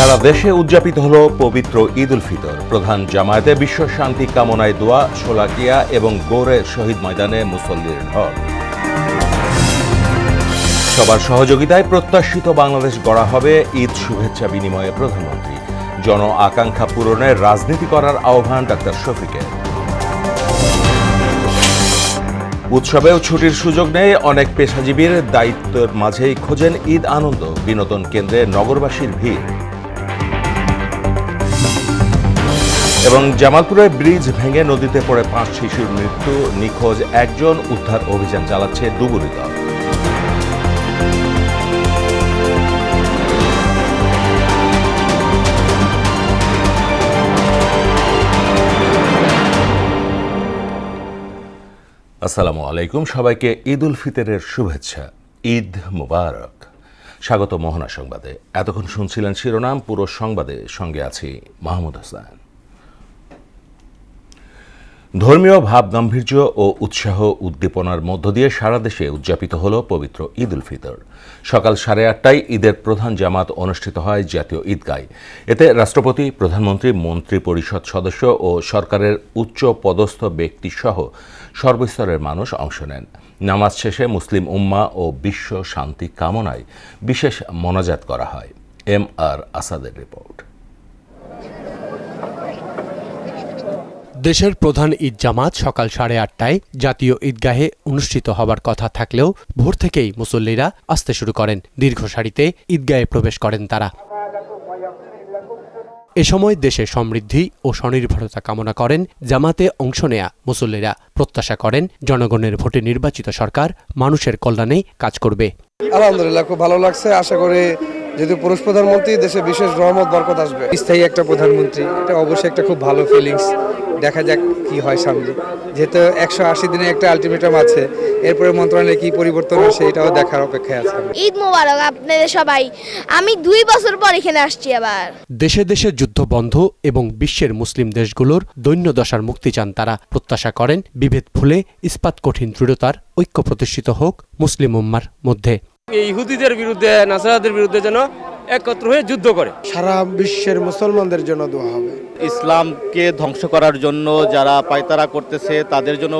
সারা দেশে উদযাপিত হল পবিত্র ঈদ উল ফিতর। প্রধান জামায়াতে বিশ্ব শান্তি কামনায় দোয়া, শোলাকিয়া এবং গৌড়ে শহীদ ময়দানে মুসল্লির ঢল। সবার সহযোগিতায় প্রত্যাশিত বাংলাদেশ গড়া হবে, ঈদ শুভেচ্ছা বিনিময়ে প্রধানমন্ত্রী। জন আকাঙ্ক্ষা পূরণে রাজনীতি করার আহ্বান ডাক্তার শফিকের। উৎসবেও ছুটির সুযোগ নেই অনেক পেশাজীবীর, দায়িত্বের মাঝেই খোঁজেন ঈদ আনন্দ। বিনোদন কেন্দ্রে নগরবাসীর ভিড়। এবং জামালপুরে ব্রিজ ভেঙে নদীতে পড়ে 5 শিশুর মৃত্যু, নিখোঁজ একজন, উদ্ধার অভিযান চালাচ্ছে ডুবুরি দল। আসসালামু আলাইকুম, সবাইকে ঈদ উল ফিতরের শুভেচ্ছা। ঈদ মুবারক। স্বাগত মোহনা সংবাদে। এতক্ষণ শুনছিলেন শিরোনাম, পুরো সংবাদে সঙ্গে আছি মাহমুদ হাসান। ধর্মীয় ভাবগাম্ভীর্য ও উৎসাহ উদ্দীপনার মধ্য দিয়ে সারা দেশে উদযাপিত হল পবিত্র ঈদ উল ফিতর। সকাল 8:30টায় ঈদের প্রধান জামাত অনুষ্ঠিত হয় জাতীয় ঈদগায়। এতে রাষ্ট্রপতি, প্রধানমন্ত্রী, মন্ত্রী পরিষদ সদস্য ও সরকারের উচ্চ পদস্থ ব্যক্তিসহ সর্বস্তরের মানুষ অংশ নেন। নামাজ শেষে মুসলিম উম্মাহ ও বিশ্ব শান্তি কামনায় বিশেষ মোনাজাত করা হয়। MR আসাদের রিপোর্ট। দেশের প্রধান ঈদ জামাত সকাল 8:30টায় জাতীয় ঈদগাহে অনুষ্ঠিত হবার কথা থাকলেও ভোর থেকেই মুসল্লিরা আসতে শুরু করেন। দীর্ঘ সারিতে ঈদগাহে প্রবেশ করেন তারা। এ সময় দেশে সমৃদ্ধি ও স্বনির্ভরতা কামনা করেন জামাতে অংশ নেয়া মুসল্লিরা। প্রত্যাশা করেন জনগণের ভোটে নির্বাচিত সরকার মানুষের কল্যাণে কাজ করবে। আলহামদুলিল্লাহ, খুব ভালো লাগছে। আশা করি যেহেতু পুরুষ প্রধানমন্ত্রী, দেশে বিশেষ রহমত বরকত আসবে। স্থায়ী একটা প্রধানমন্ত্রী, এটা অবশ্যই একটা খুব ভালো ফিলিংস। দেখা যাক কি হয় সামনে। যেহেতু 180 দিনে একটা আলটিমেটাম আছে, এরপরে মন্ত্রণালয়ে কি পরিবর্তন আসে এটাও দেখার অপেক্ষায় আছে। ঈদ মোবারক আপনাদের সবাই। আমি 2 বছর পর এখানে আসছি আবার। দেশে দেশে যুদ্ধ বন্ধ এবং বিশ্বের মুসলিম দেশগুলোর দৈন্যদশার মুক্তি চান তারা। প্রত্যাশা করেন বিভেদ ভুলে ইস্পাত কঠিন দৃঢ়তার ঐক্য প্রতিষ্ঠিত হোক মুসলিম উম্মার মধ্যে। ইহুদিদের বিরুদ্ধে, নাসারাদের বিরুদ্ধে যেন একত্র হয়ে যুদ্ধ করে। সারা বিশ্বের মুসলমানদের জন্য দোয়া হবে। ইসলামকে ধ্বংস করার জন্য যারা পায়তারা করতেছে তাদের জন্য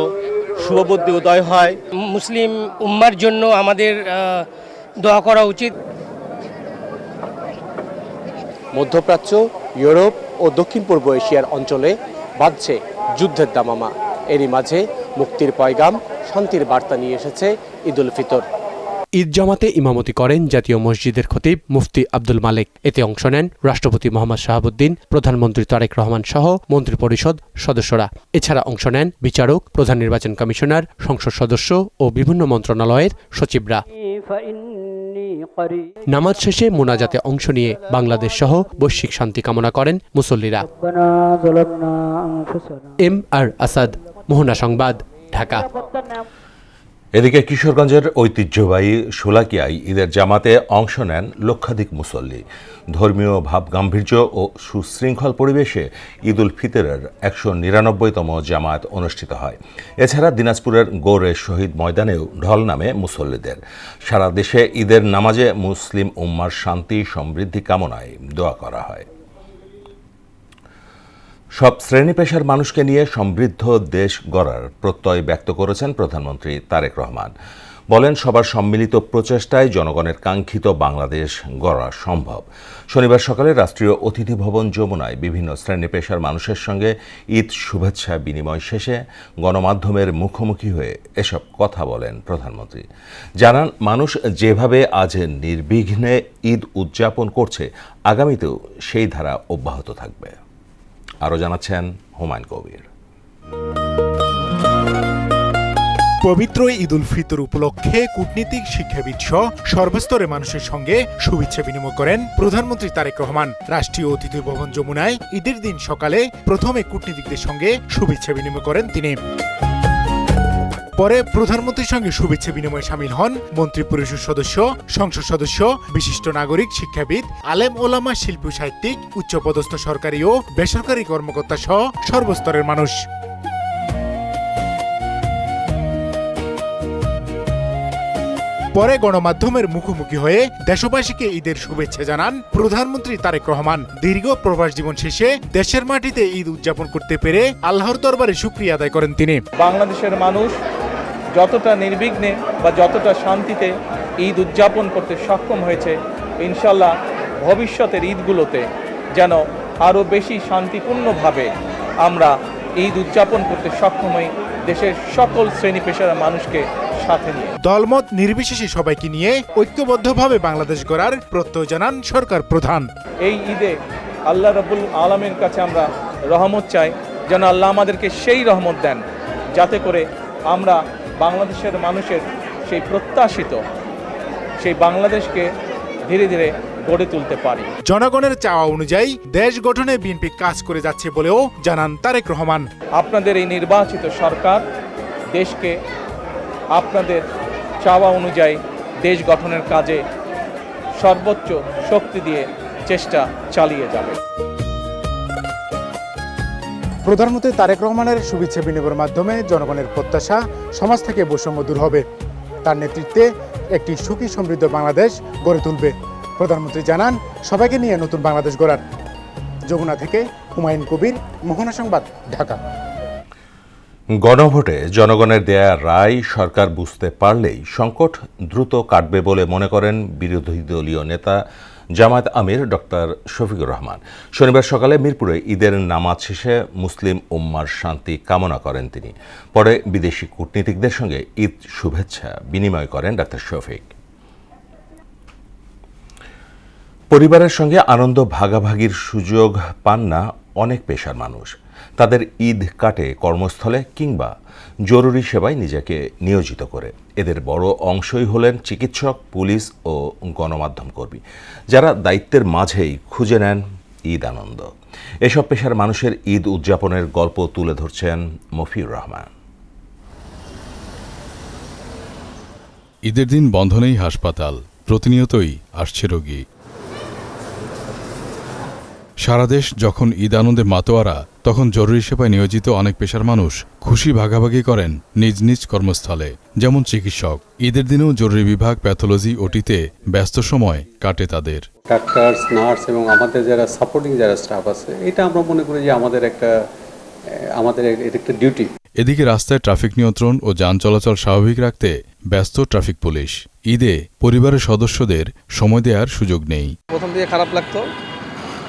শুভবুদ্ধি উদয় হয়। মুসলিম উম্মার জন্য আমাদের দোয়া করা উচিত। মধ্যপ্রাচ্য, ইউরোপ ও দক্ষিণ পূর্ব এশিয়ার অঞ্চলে বাজছে যুদ্ধের দামামা। এরই মাঝে মুক্তির পয়গাম, শান্তির বার্তা নিয়ে এসেছে ঈদ উল ফিতর। ঈদ জামাতে ইমামতি করেন জাতীয় মসজিদের খতিব মুফতি আব্দুল মালেক। এতে অংশ নেন রাষ্ট্রপতি মোহাম্মদ শাহাবুদ্দিন, প্রধানমন্ত্রী তারেক রহমান সহ মন্ত্রিপরিষদ সদস্যরা। এছাড়া অংশ নেন বিচারক, প্রধান নির্বাচন কমিশনার, সংসদ সদস্য ও বিভিন্ন মন্ত্রণালয়ের সচিবরা। নামাজ শেষে মোনাজাতে অংশ নিয়ে বাংলাদেশ সহ বৈশ্বিক শান্তি কামনা করেন মুসল্লিরা। MR আসাদ, মোহনা সংবাদ, ঢাকা। এদিকে কিশোরগঞ্জের ঐতিহ্যবাহী শোলাকিয়ায় ঈদের জামাতে অংশ নেন লক্ষাধিক মুসল্লি। ধর্মীয় ভাবগাম্ভীর্য ও সুশৃঙ্খল পরিবেশে ঈদ উল ফিতরের 199তম জামাত অনুষ্ঠিত হয়। এছাড়া দিনাজপুরের গৌড়ে শহীদ ময়দানেও ঢল নামে মুসল্লিদের। সারা দেশে ঈদের নামাজে মুসলিম উম্মার শান্তি সমৃদ্ধি কামনায় দোয়া করা হয়। সব শ্রেণী পেশার মানুষকে নিয়ে সমৃদ্ধ দেশ গড়ার প্রত্যয় ব্যক্ত করেছেন প্রধানমন্ত্রী তারেক রহমান। বলেন, সবার সম্মিলিত প্রচেষ্টায় জনগণের কাঙ্ক্ষিত বাংলাদেশ গড়া সম্ভব। শনিবার সকালে রাষ্ট্রীয় অতিথি ভবন যমুনায় বিভিন্ন শ্রেণী পেশার মানুষের সঙ্গে ঈদ শুভেচ্ছা বিনিময় শেষে গণমাধ্যমের মুখোমুখি হয়ে এসব কথা বলেন প্রধানমন্ত্রী। জানান, মানুষ যেভাবে আজ নির্বিঘ্নে ঈদ উদযাপন করছে, আগামীতেও সেই ধারা অব্যাহত থাকবে। আরও জানাচ্ছেন হুমায়ুন কবির। পবিত্র ঈদ উল ফিতর উপলক্ষে কূটনীতিক, শিক্ষাবিদ সহ সর্বস্তরের মানুষের সঙ্গে শুভেচ্ছা বিনিময় করেন প্রধানমন্ত্রী তারেক রহমান। রাষ্ট্রীয় অতিথি ভবন যমুনায় ঈদের দিন সকালে প্রথমে কূটনীতিকদের সঙ্গে শুভেচ্ছা বিনিময় করেন তিনি। পরে প্রধানমন্ত্রীর সঙ্গে শুভেচ্ছা বিনিময়ে সামিল হন মন্ত্রী পরিষদ সদস্য, সংসদ সদস্য, বিশিষ্ট নাগরিক, শিক্ষাবিদ, আলেম ওলামা, শিল্পী, সাহিত্যিক, উচ্চপদস্থ সরকারি ও বেসরকারি কর্মকর্তা সহ সর্বস্তরের মানুষ। পরে গণমাধ্যমের মুখোমুখি হয়ে দেশবাসীকে ঈদের শুভেচ্ছা জানান প্রধানমন্ত্রী তারেক রহমান। দীর্ঘ প্রবাস জীবন শেষে দেশের মাটিতে ঈদ উদযাপন করতে পেরে আল্লাহর দরবারে শুকরিয়া আদায় করেন তিনি। বাংলাদেশের মানুষ যতটা নির্বিঘ্নে বা যতটা শান্তিতে ঈদ উদযাপন করতে সক্ষম হয়েছে, ইনশাল্লাহ ভবিষ্যতের ঈদগুলোতে যেন আরও বেশি শান্তিপূর্ণভাবে আমরা ঈদ উদযাপন করতে সক্ষম হই, দেশের সকল শ্রেণী পেশার মানুষকে সাথে নিয়ে। দলমত নির্বিশেষে সবাইকে নিয়ে ঐক্যবদ্ধভাবে বাংলাদেশ গড়ার প্রত্যয় জানান সরকার প্রধান। এই ঈদে আল্লাহ রাব্বুল আলামিনের কাছে আমরা রহমত চাই, যেন আল্লাহ আমাদেরকে সেই রহমত দেন যাতে করে আমরা বাংলাদেশের মানুষের সেই প্রত্যাশিত সেই বাংলাদেশকে ধীরে ধীরে গড়ে তুলতে পারি। জনগণের চাওয়া অনুযায়ী দেশ গঠনে বিএনপি কাজ করে যাচ্ছে বলেও জানান তারেক রহমান। আপনাদের এই নির্বাচিত সরকার দেশকে আপনাদের চাওয়া অনুযায়ী দেশ গঠনের কাজে সর্বোচ্চ শক্তি দিয়ে চেষ্টা চালিয়ে যাবে। প্রধানমন্ত্রী তারেক রহমানের শুভেচ্ছা বিনিময়ের মাধ্যমে জনগণের প্রত্যাশা সমাজ থেকে বৈষম্য দূর হবে। তার নেতৃত্বে একটি সুখী সমৃদ্ধ বাংলাদেশ গড়ে তুলবে। প্রধানমন্ত্রী জানান সবাইকে নিয়ে নতুন বাংলাদেশ গড়ার। যমুনা থেকে হুমায়ুন কবির, মোহনা সংবাদ, ঢাকা। গণভোটে জনগণের দেয়া রায় সরকার বুঝতে পারলেই সংকট দ্রুত কাটবে বলে মনে করেন বিরোধী দলীয় নেতা জামায়াত আমির ডক্টর শফিকুর রহমান। শনিবার সকালে মিরপুরে ঈদের নামাজ শেষে মুসলিম উম্মার শান্তি কামনা করেন তিনি। পরে বিদেশি কূটনীতিকদের সঙ্গে ঈদ শুভেচ্ছা বিনিময় করেন ডক্টর শফিক। পরিবারের সঙ্গে আনন্দ ভাগাভাগির সুযোগ পান না অনেক পেশার মানুষ। তাদের ঈদ কাটে কর্মস্থলে কিংবা জরুরি সেবায় নিজেকে নিয়োজিত করে। এদের বড় অংশই হলেন চিকিৎসক, পুলিশ ও গণমাধ্যম কর্মী, যারা দায়িত্বের মাঝেই খুঁজে নেন ঈদ আনন্দ। এসব পেশার মানুষের ঈদ উদযাপনের গল্প তুলে ধরছেন মফিউর রহমান। ঈদের দিন বন্ধ নেই হাসপাতাল, প্রতিনিয়তই আসছে রোগী। সারা দেশ যখন ঈদ আনন্দে মাতোয়ারা, তখন জরুরি সেবায় নিয়োজিত অনেক পেশার মানুষ খুশি ভাগাভাগি করেন নিজ নিজ কর্মস্থলে। যেমন চিকিৎসক, ঈদের দিনেও জরুরি বিভাগ, প্যাথোলজি, ওটিতে ব্যস্ত সময় কাটে তাদের। ডাক্তার, নার্স এবং আমাদের যারা সাপোর্টিং যারা স্টাফ আছে, এটা আমরা মনে করি যে আমাদের একটা ডিউটি। এদিকে রাস্তায় ট্রাফিক নিয়ন্ত্রণ ও যান চলাচল স্বাভাবিক রাখতে ব্যস্ত ট্রাফিক পুলিশ। ঈদে পরিবারের সদস্যদের সময় দেওয়ার সুযোগ নেই। প্রথম দিকে খারাপ লাগতো,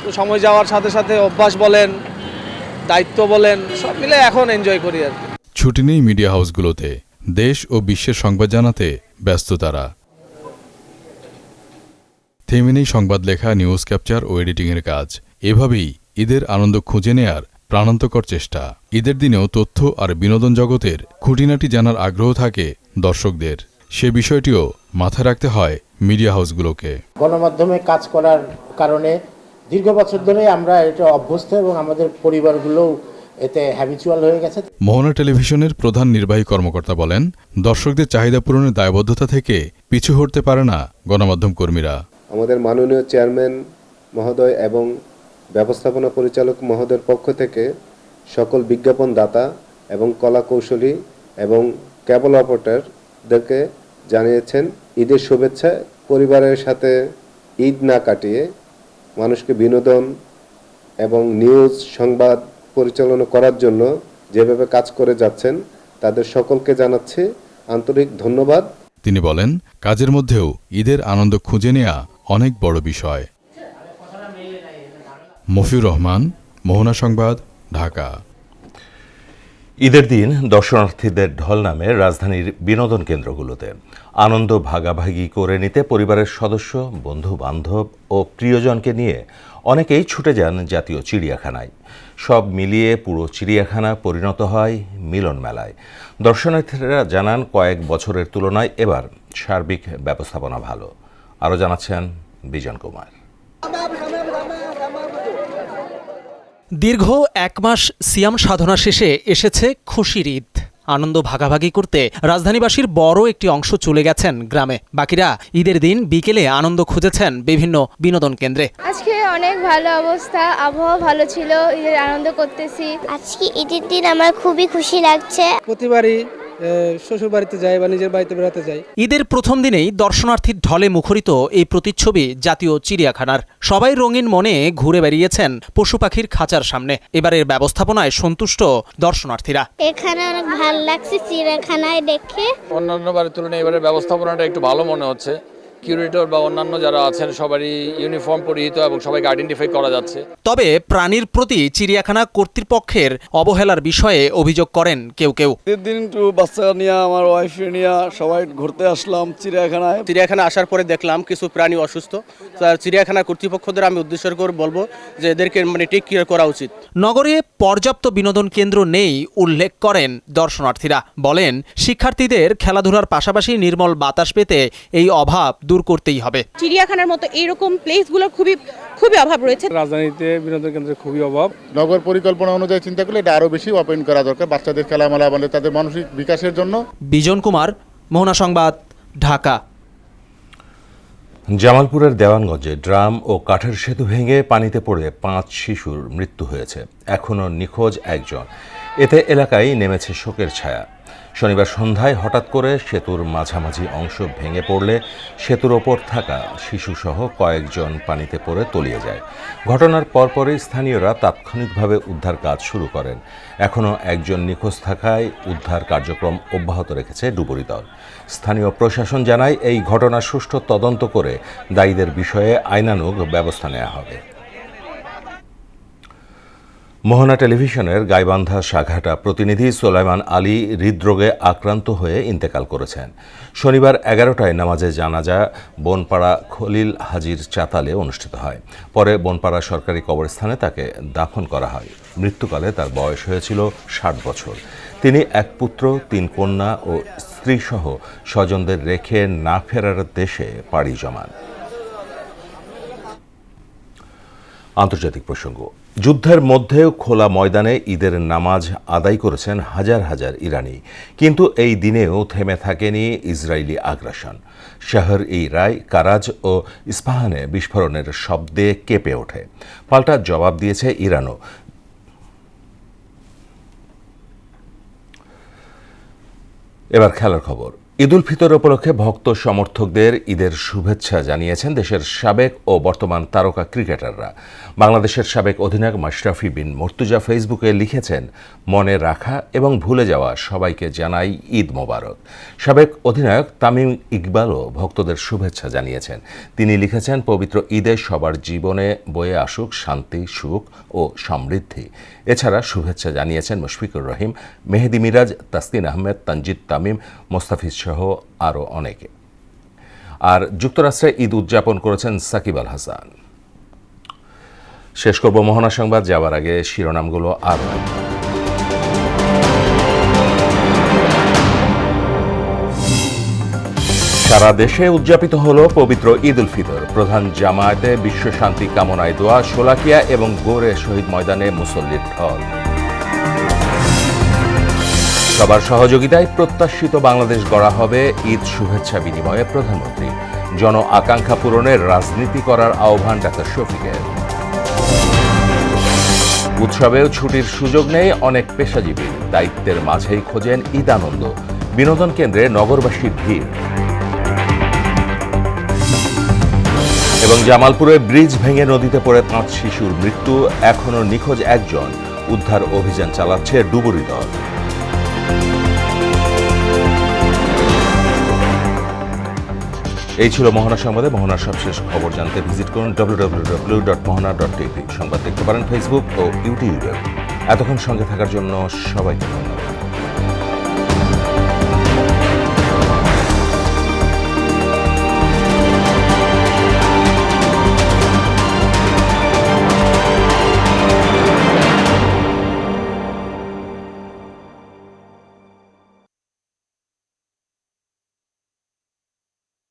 তো সময় যাওয়ার সাথে সাথে অভ্যাস বলেন, দায়িত্ব বলেন, সব মিলে এখন এনজয় করি আর কি। ছুটি নেই মিডিয়া হাউসগুলোতে, দেশ ও বিশ্বের সংবাদ জানাতে ব্যস্ত তারা। থেমে নেই সংবাদ লেখা, নিউজ ক্যাপচার ও এডিটিংয়ের কাজ। এভাবেই ঈদের আনন্দ খুঁজে নেয়ার প্রাণান্তকর চেষ্টা। ঈদের দিনেও তথ্য আর বিনোদন জগতের খুঁটিনাটি জানার আগ্রহ থাকে দর্শকদের। সে বিষয়টিও মাথায় রাখতে হয় মিডিয়া হাউসগুলোকে। গণমাধ্যমে কাজ করার কারণে দীর্ঘ বছর ধরে আমরা এটা অভ্যস্ত এবং আমাদের পরিবারগুলোও এতে হ্যাবিচুয়াল হয়ে গেছে। মোহনা টেলিভিশনের প্রধান নির্বাহী কর্মকর্তা বলেন, দর্শকদের চাহিদা পূরণের দায়বদ্ধতা থেকে পিছু হটতে পারে না গণমাধ্যম কর্মীরা। আমাদের মাননীয় চেয়ারম্যান মহোদয় এবং ব্যবস্থাপনা পরিচালক মহোদয়ের পক্ষ থেকে সকল বিজ্ঞাপন দাতা এবং কলা কৌশলী এবং কেবল অপারেটরদেরকে জানিয়েছেন ঈদের শুভেচ্ছা। পরিবারের সাথে ঈদ না কাটিয়ে মানুষকে বিনোদন এবং নিউজ সংবাদ পরিচালনা করার জন্য যেভাবে কাজ করে যাচ্ছেন, তাদের সকলকে জানাচ্ছি আন্তরিক ধন্যবাদ। তিনি বলেন, কাজের মধ্যেও ঈদের আনন্দ খুঁজে নেওয়া অনেক বড় বিষয়। মফিউর রহমান, মোহনা সংবাদ, ঢাকা। ঈদের দিন দর্শনার্থীদের ঢল নামে রাজধানীর বিনোদন কেন্দ্রগুলোতে। আনন্দ ভাগাভাগি করে নিতে পরিবারের সদস্য, বন্ধু বান্ধব ও প্রিয়জনকে নিয়ে অনেকেই ছুটে যান জাতীয় চিড়িয়াখানায়। সব মিলিয়ে পুরো চিড়িয়াখানা পরিণত হয় মিলন মেলায়। দর্শনার্থীরা জানান, কয়েক বছরের তুলনায় এবার সার্বিক ব্যবস্থাপনা ভালো। আরও জানাচ্ছেন বিজন কুমার। দীর্ঘ এক মাস সিয়াম সাধনা শেষে এসেছে খুশির ঈদ। আনন্দ ভাগাভাগি করতে রাজধানীবাসীর বড় একটি অংশ চলে গেছেন গ্রামে। বাকিরা ঈদের দিন বিকেলে আনন্দ খুঁজেছেন বিভিন্ন বিনোদন কেন্দ্রে। আজকে অনেক ভালো অবস্থা, আবহাওয়া ভালো ছিল, ঈদের আনন্দ করতেছি। আজকে ঈদের দিন আমার খুবই খুশি লাগছে। প্রতিবারই শ্বশুর বাড়িতে যাই বা নিজের বাড়িতে বেড়াতে যাই। ঈদের প্রথম দিনেই দর্শনার্থীর ঢলে মুখরিত এই প্রতিচ্ছবি জাতীয় চিড়িয়াখানার। সবাই রঙিন মনে ঘুরে বেরিয়েছেন পশু পাখির খাঁচার সামনে। এবারের ব্যবস্থাপনায় সন্তুষ্ট দর্শনার্থীরা। এখানে অনেক ভালো লাগছে চিড়িয়াখানায় দেখে। অন্যান্য বারের তুলনায় এবারে ব্যবস্থাপনাটা একটু ভালো মনে হচ্ছে। কিউরেটর বা অন্যান্য যারা আছেন সবারই ইউনিফর্ম পরিহিত এবং সবাইকে আইডেন্টিফাই করা যাচ্ছে। তবে প্রাণীর প্রতি চিড়িয়াখানা কর্তৃপক্ষের অবহেলার বিষয়ে অভিযোগ করেন কেউ কেউ। দিন একটু বাচ্চা নিয়ে আমার ওয়াইফ নিয়ে সবাই ঘুরতে আসলাম চিড়িয়াখানায়। চিড়িয়াখানা আসার পরে দেখলাম কিছু প্রাণী অসুস্থ। চিড়িয়াখানা কর্তৃপক্ষদের আমি উদ্দেশ্য করে বলবো যে এদেরকে টেক কেয়ার করা উচিত। নগরে পর্যাপ্ত বিনোদন কেন্দ্র নেই উল্লেখ করেন দর্শনার্থীরা। বলেন শিক্ষার্থীদের খেলাধুলার পাশাপাশি নির্মল বাতাস পেতে এই অভাব দূর করতেই হবে। চিড়িয়াখানার মতো এরকম প্লেসগুলো খুবই অভাব রয়েছে। রাজধানীতে বিনোদন কেন্দ্রের খুবই অভাব। নগর পরিকল্পনা অনুযায়ী চিন্তা করলে এটা আরো বেশি ওপেন করা দরকার বাচ্চাদের খেলামেলা মানে তাদের মানসিক বিকাশের জন্য। বিজন কুমার, মোহনা সংবাদ, ঢাকা। জামালপুরের দেওয়ানগঞ্জে ড্রাম ও কাঠের সেতু ভেঙে পানিতে পড়ে 5 শিশুর মৃত্যু হয়েছে। এখনও নিখোঁজ একজন। এতে এলাকায় নেমেছে শোকের ছায়া। শনিবার সন্ধ্যায় হঠাৎ করে সেতুর মাঝামাঝি অংশ ভেঙে পড়লে সেতুর ওপর থাকা শিশুসহ কয়েকজন পানিতে পড়ে তলিয়ে যায়। ঘটনার পরপরই স্থানীয়রা তাৎক্ষণিকভাবে উদ্ধার কাজ শুরু করেন। এখনও একজন নিখোঁজ থাকায় উদ্ধার কার্যক্রম অব্যাহত রেখেছে ডুবুরি দল। স্থানীয় প্রশাসন জানায় এই ঘটনার সুষ্ঠু তদন্ত করে দায়ীদের বিষয়ে আইনানুগ ব্যবস্থা নেওয়া হবে। মোহনা টেলিভিশনের গাইবান্ধা শাখাটা প্রতিনিধি সোলাইমান আলী হৃদরোগে আক্রান্ত হয়ে ইন্তেকাল করেছেন। শনিবার 11টায় নামাজে জানাজা বনপাড়া খলিল হাজির চাতালে অনুষ্ঠিত হয়। পরে বনপাড়া সরকারি কবরস্থানে তাকে দাফন করা হয়। মৃত্যুকালে তার বয়স হয়েছিল 60 বছর। তিনি এক পুত্র, 3 কন্যা ও স্ত্রীসহ স্বজনদের রেখে না ফেরার দেশে পাড়ি জমান। আন্তর্জাতিক প্রসঙ্গ। যুদ্ধের মধ্যেও খোলা ময়দানে ঈদের নামাজ আদায় করেছেন হাজার হাজার ইরানি। কিন্তু এই দিনেও থেমে থাকেনি ইসরায়েলি আগ্রাসন। শহর ই রায়, কারাজ ও ইস্পাহানে বিস্ফোরণের শব্দে কেঁপে ওঠে। পাল্টা জবাব দিয়েছে ইরানও। এবার খেলার খবর। ঈদ উল ফিতর উপলক্ষে ভক্ত সমর্থকদের ঈদের শুভেচ্ছা জানিয়েছেন দেশের সাবেক ও বর্তমান তারকা ক্রিকেটাররা। বাংলাদেশের সাবেক অধিনায়ক মাশরাফি বিন মুর্তজা ফেসবুকে লিখেছেন, মনে রাখা এবং ভুলে যাওয়া সবাইকে জানাই ঈদ মোবারক। সাবেক অধিনায়ক তামিম ইকবালও ভক্তদের শুভেচ্ছা জানিয়েছেন। তিনি লিখেছেন, পবিত্র ঈদে সবার জীবনে বয়ে আসুক শান্তি, সুখ ও সমৃদ্ধি। এছাড়া শুভেচ্ছা জানিয়েছেন মুশফিকুর রহিম, মেহেদি মিরাজ, তাসকিন আহমেদ, তানজিদ তামিম, মোস্তাফিজ সহ আরও অনেকে। আর যুক্তরাষ্ট্রে ঈদ উদযাপন করেছেন সাকিব আল হাসান। শেষ করব মোহনা সংবাদ, যাওয়ার আগে শিরোনামগুলো আর সারা দেশে উদযাপিত হলো পবিত্র ঈদ উল ফিতর। প্রধান জামায়াতে বিশ্ব শান্তি কামনায় দোয়া, শোলাকিয়া এবং গোরে শহীদ ময়দানে মুসল্লির ঢল। সবার সহযোগিতায় প্রত্যাশিত বাংলাদেশ গড়া হবে, ঈদ শুভেচ্ছা বিনিময়ে প্রধানমন্ত্রী। জন আকাঙ্ক্ষা পূরণের রাজনীতি করার আহ্বান ডাক্তার শফিকের। উৎসবেও ছুটির সুযোগ নেই অনেক পেশাজীবী, দায়িত্বের মাঝেই খোঁজেন ঈদ আনন্দ। বিনোদন কেন্দ্রে নগরবাসীর ভিড়। এবং জামালপুরে ব্রিজ ভেঙে নদীতে পড়ে 5 শিশুর মৃত্যু, এখনও নিখোঁজ একজন। উদ্ধার অভিযান চালাচ্ছে ডুবুরি দল। এই ছিল মোহনা সংবাদে। মোহনার সবশেষ খবর জানতে ভিজিট করুন www.mohana.tv। সংবাদ দেখতে পারেন ফেসবুক ও ইউটিউবে। এতক্ষণ সঙ্গে থাকার জন্য সবাইকে ধন্যবাদ।